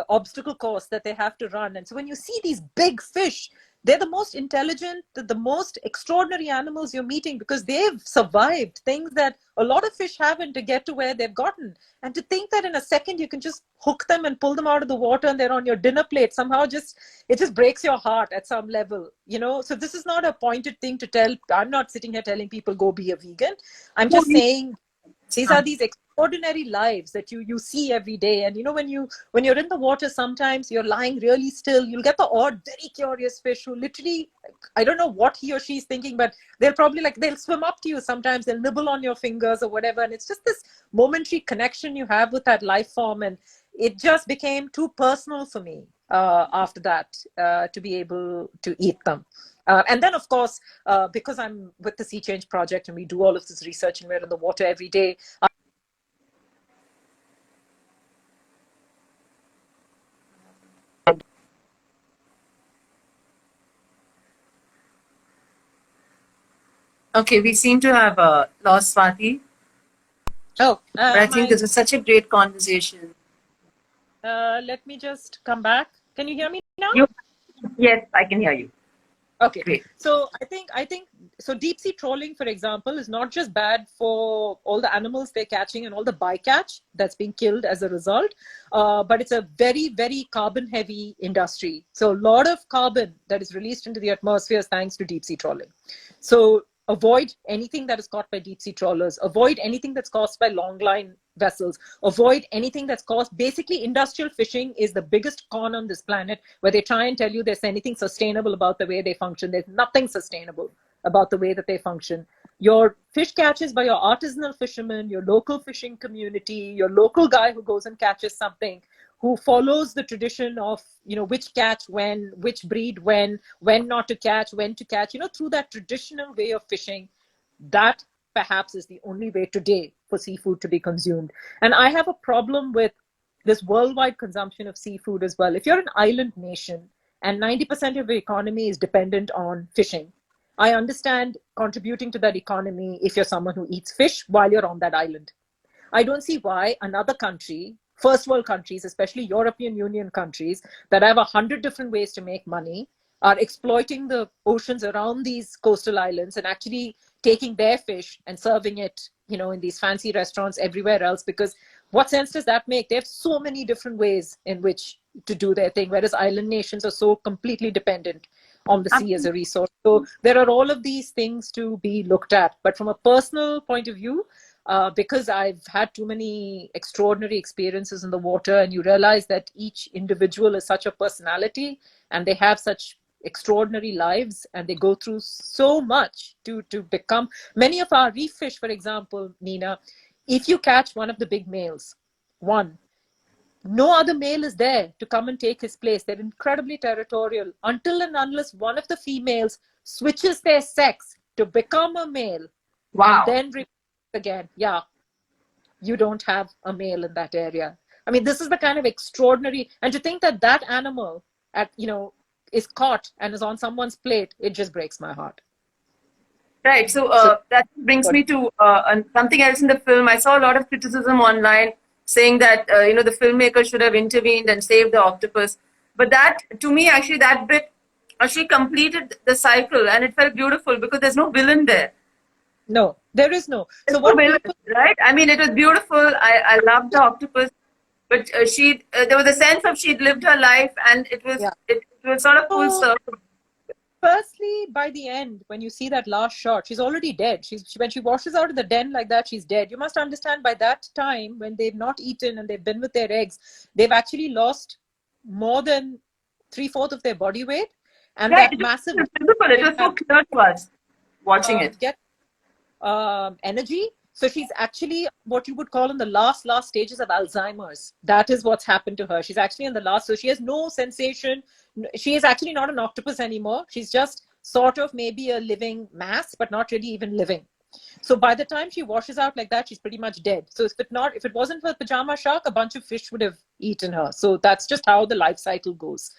obstacle course that they have to run. And so when you see these big fish, they're the most intelligent, the most extraordinary animals you're meeting, because they've survived things that a lot of fish haven't to get to where they've gotten. And to think that in a second you can just hook them and pull them out of the water and they're on your dinner plate, somehow it just breaks your heart at some level, you know. So this is not a pointed thing to tell. I'm not sitting here telling people go be a vegan. I'm just saying these are these extraordinary lives that you see every day. And you know, when you're in the water, sometimes you're lying really still, you'll get the odd very curious fish who literally, I don't know what he or she is thinking, but they'll probably, like, they'll swim up to you, sometimes they'll nibble on your fingers or whatever, and it's just this momentary connection you have with that life form. And it just became too personal for me after that to be able to eat them. And then, of course, because I'm with the Sea Change Project and we do all of this research and we're in the water every day. Okay, we seem to have lost Swati. Oh, but I think this was such a great conversation. Let me just come back. Can you hear me now? Yes, I can hear you. Okay, great. So I think so. Deep sea trawling, for example, is not just bad for all the animals they're catching and all the bycatch that's being killed as a result, but it's a very, very carbon-heavy industry. So a lot of carbon that is released into the atmosphere is thanks to deep sea trawling. So avoid anything that is caught by deep sea trawlers. Avoid anything that's caused by long line vessels. Avoid anything that's caused. Basically, industrial fishing is the biggest con on this planet, where they try and tell you there's anything sustainable about the way they function. There's nothing sustainable about the way that they function. Your fish catches by your artisanal fishermen, your local fishing community, your local guy who goes and catches something, who follows the tradition of, you know, which catch when, which breed when not to catch, when to catch, you know, through that traditional way of fishing. That perhaps is the only way today for seafood to be consumed. And I have a problem with this worldwide consumption of seafood as well. If you're an island nation and 90% of your economy is dependent on fishing, I understand contributing to that economy if you're someone who eats fish while you're on that island. I don't see why another country, first world countries, especially European Union countries that have 100 different ways to make money, are exploiting the oceans around these coastal islands and actually taking their fish and serving it, you know, in these fancy restaurants everywhere else. Because what sense does that make? They have so many different ways in which to do their thing, whereas island nations are so completely dependent on the sea as a resource. So there are all of these things to be looked at. But from a personal point of view, because I've had too many extraordinary experiences in the water, and you realize that each individual is such a personality and they have such extraordinary lives and they go through so much to become. Many of our reef fish, for example, Nina, If you catch one of the big males, one, no other male is there to come and take his place. They're incredibly territorial until and unless one of the females switches their sex to become a male and Wow. then again. Yeah, you don't have a male in that area. I mean, this is the kind of extraordinary, and to think that that animal is caught and is on someone's plate, it just breaks my heart. Right. So that brings me to something else in the film. I saw a lot of criticism online saying that the filmmaker should have intervened and saved the octopus. But that, to me, actually, that bit actually completed the cycle, and it felt beautiful because there's no villain there. No, there is no. So what villain, right? I mean, it was beautiful. I loved the octopus, but there was a sense of she'd lived her life, and it was sort of full circle. Firstly, by the end, when you see that last shot, she's already dead. When she washes out of the den like that, she's dead. You must understand, by that time, when they've not eaten and they've been with their eggs, they've actually lost more than 3/4 of their body weight. And right, that massive... It was so clear to us watching it. Energy. So she's actually what you would call in the last stages of Alzheimer's. That is what's happened to her. She's actually in the last, so she has no sensation. She is actually not an octopus anymore. She's just sort of maybe a living mass, but not really even living. So by the time she washes out like that, she's pretty much dead. So if it wasn't for the pajama shark, a bunch of fish would have eaten her. So that's just how the life cycle goes.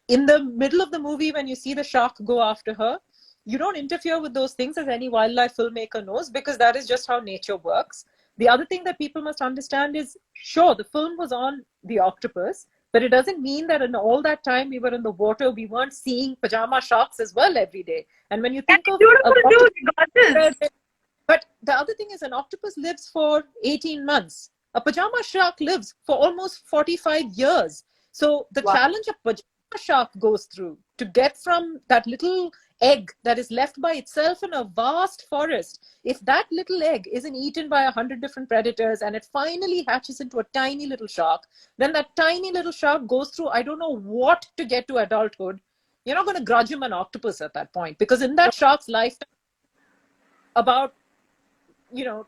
In the middle of the movie, when you see the shark go after her, you don't interfere with those things, as any wildlife filmmaker knows, because that is just how nature works. The other thing that people must understand is, sure, the film was on the octopus, but it doesn't mean that in all that time we were in the water, we weren't seeing pajama sharks as well every day. And when you think of... But the other thing is, an octopus lives for 18 months. A pajama shark lives for almost 45 years. So the challenge a pajama shark goes through to get from that little egg that is left by itself in a vast forest, if that little egg isn't eaten by 100 different predators and it finally hatches into a tiny little shark, then that tiny little shark goes through I don't know what to get to adulthood. You're not going to grudge him an octopus at that point, because in that shark's lifetime, about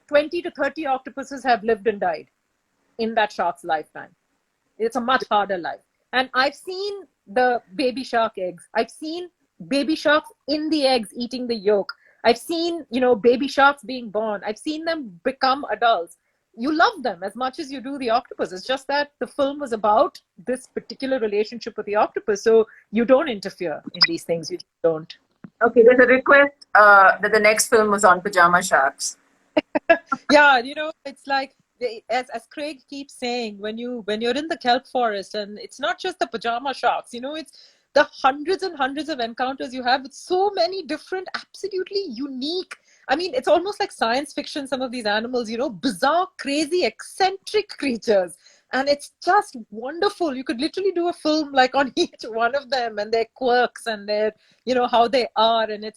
20 to 30 octopuses have lived and died in that shark's lifetime. It's a much harder life. And I've seen the baby shark eggs. I've seen baby sharks in the eggs eating the yolk. I've seen, baby sharks being born. I've seen them become adults. You love them as much as you do the octopus. It's just that the film was about this particular relationship with the octopus. So you don't interfere in these things. You don't. Okay, there's a request that the next film was on pajama sharks. Yeah, it's like, as Craig keeps saying, when you're in the kelp forest, and it's not just the pajama sharks, it's the hundreds and hundreds of encounters you have with so many different, absolutely unique. I mean, it's almost like science fiction, some of these animals, bizarre, crazy, eccentric creatures. And it's just wonderful. You could literally do a film like on each one of them and their quirks and their, how they are. And there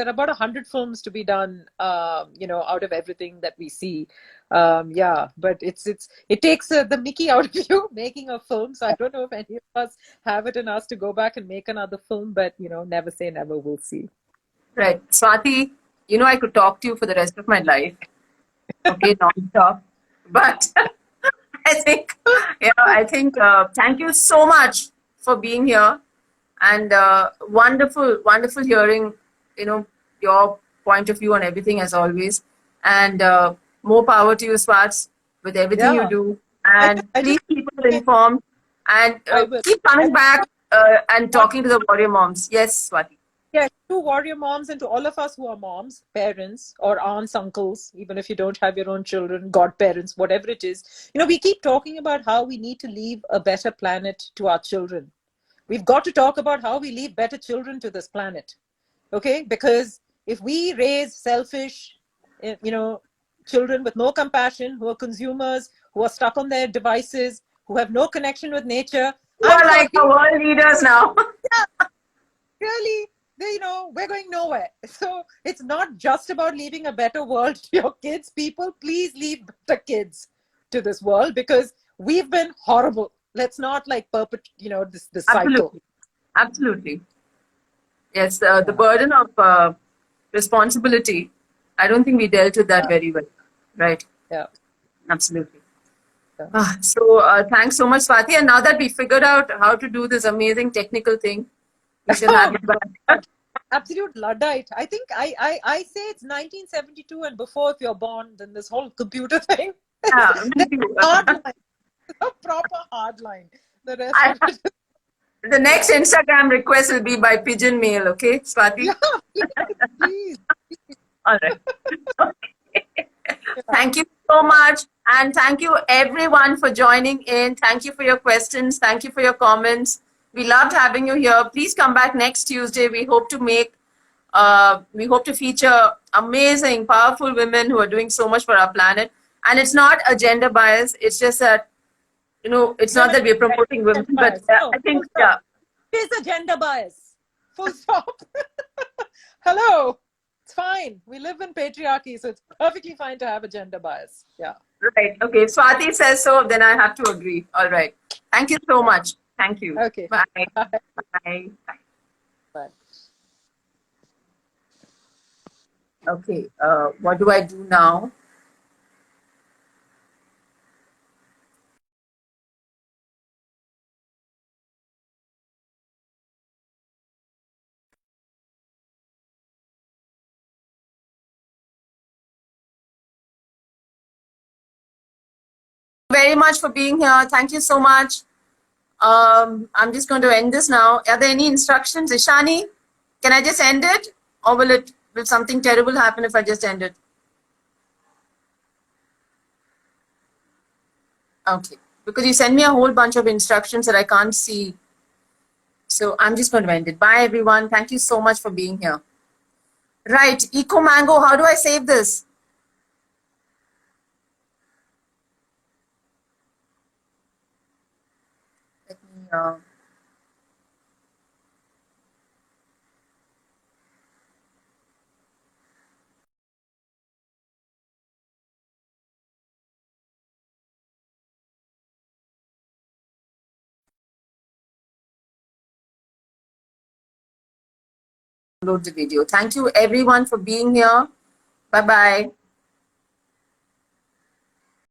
are about 100 films to be done, out of everything that we see. But it takes the Mickey out of you making a film. So I don't know if any of us have it in us to go back and make another film, but, never say never, we'll see. Right. Swati, I could talk to you for the rest of my life. Okay, non-stop. But I think, thank you so much for being here, and wonderful hearing, your point of view on everything as always, and more power to you, Swats, with everything you do, and please keep us informed, and keep coming back and talking to the warrior moms. Yes, Swati. Yeah, to warrior moms and to all of us who are moms, parents, or aunts, uncles, even if you don't have your own children, godparents, whatever it is. We keep talking about how we need to leave a better planet to our children. We've got to talk about how we leave better children to this planet. Okay? Because if we raise selfish, children with no compassion, who are consumers, who are stuck on their devices, who have no connection with nature. Who are like the world leaders now. Yeah, really. We're going nowhere. So it's not just about leaving a better world to your kids. People, please leave better kids to this world, because we've been horrible. Let's not perpetuate, this cycle. Absolutely. Yes, the burden of responsibility, I don't think we dealt with that very well. Right. Yeah. Absolutely. Yeah. So thanks so much, Swati. And now that we figured out how to do this amazing technical thing, we shall have Oh, you back. absolute Luddite. I think I say it's 1972 and before if you're born, then this whole computer thing. Yeah, me too. Hardline. A proper hardline. The rest I, of it. the next Instagram request will be by pigeon mail, okay, Swati? Yeah, please. All right. Okay. Thank you so much. And thank you everyone for joining in. Thank you for your questions. Thank you for your comments. We loved having you here. Please come back next Tuesday. We hope to feature amazing, powerful women who are doing so much for our planet. And it's not a gender bias. It's just that, it's not that we're promoting women, but No, I think, full stop. It's a gender bias. Full stop. Hello. It's fine. We live in patriarchy, so it's perfectly fine to have a gender bias. Yeah. Right. Okay. Swati says so, then I have to agree. All right. Thank you so much. Thank you. Okay. Bye. Bye. Bye. Bye. Okay. What do I do now? Very much for being here. Thank you so much. I'm just going to end this now. Are there any instructions? Ishani, can I just end it? Or will something terrible happen if I just end it? Okay. Because you send me a whole bunch of instructions that I can't see. So I'm just going to end it. Bye, everyone. Thank you so much for being here. Right. Eco Mango, how do I save this? Let me. Upload the video. Thank you everyone for being here. Bye bye.